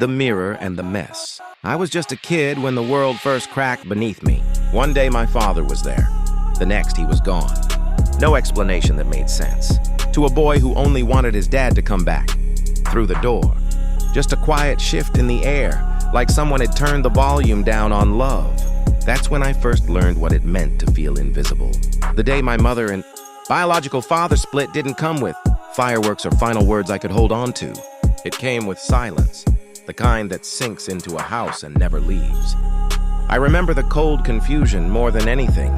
The mirror and the mess. I was just a kid when the world first cracked beneath me. One day my father was there. The next he was gone. No explanation that made sense. To a boy who only wanted his dad to come back. Through the door. Just a quiet shift in the air, like someone had turned the volume down on love. That's when I first learned what it meant to feel invisible. The day my mother and biological father split didn't come with fireworks or final words I could hold on to. It came with silence, the kind that sinks into a house and never leaves. I remember the cold confusion more than anything.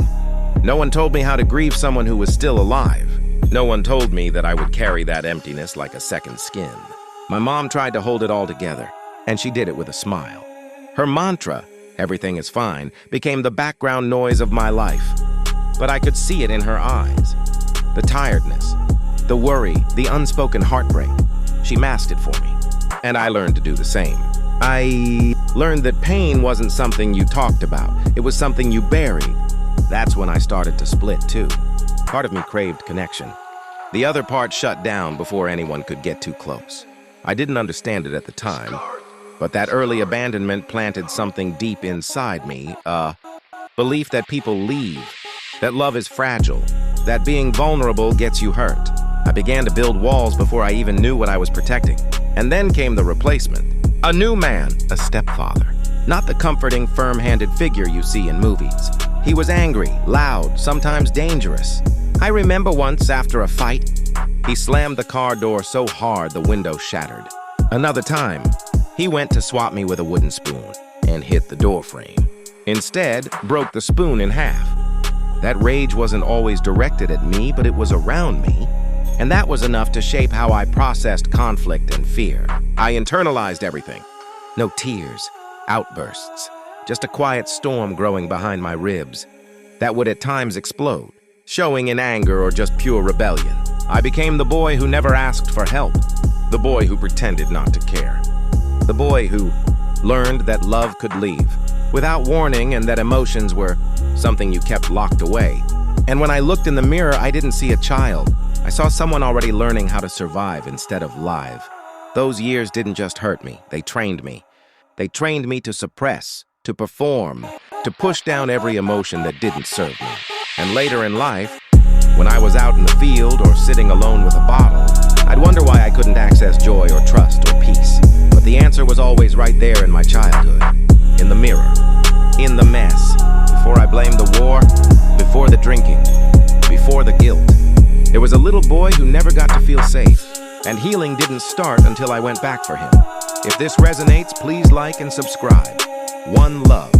No one told me how to grieve someone who was still alive. No one told me that I would carry that emptiness like a second skin. My mom tried to hold it all together, and she did it with a smile. Her mantra, "Everything is fine," became the background noise of my life. But I could see it in her eyes. The tiredness, the worry, the unspoken heartbreak. She masked it for me, and I learned to do the same. I learned that pain wasn't something you talked about. It was something you buried. That's when I started to split, too. Part of me craved connection. The other part shut down before anyone could get too close. I didn't understand it at the time, but that early abandonment planted something deep inside me, a belief that people leave, that love is fragile, that being vulnerable gets you hurt. I began to build walls before I even knew what I was protecting. And then came the replacement. A new man, a stepfather. Not the comforting, firm-handed figure you see in movies. He was angry, loud, sometimes dangerous. I remember once, after a fight, he slammed the car door so hard the window shattered. Another time, he went to swat me with a wooden spoon and hit the door frame. Instead, broke the spoon in half. That rage wasn't always directed at me, but it was around me. And that was enough to shape how I processed conflict and fear. I internalized everything. No tears, outbursts, just a quiet storm growing behind my ribs that would at times explode, showing in anger or just pure rebellion. I became the boy who never asked for help, the boy who pretended not to care, the boy who learned that love could leave without warning and that emotions were something you kept locked away. And when I looked in the mirror, I didn't see a child. I saw someone already learning how to survive instead of live. Those years didn't just hurt me, they trained me. They trained me to suppress, to perform, to push down every emotion that didn't serve me. And later in life, when I was out in the field or sitting alone with a bottle, I'd wonder why I couldn't access joy or trust or peace. But the answer was always right there in my childhood, in the mirror, in the mess. Before I blamed the war, before the drinking, before the guilt. There was a little boy who never got to feel safe, and healing didn't start until I went back for him. If this resonates, please like and subscribe. One love.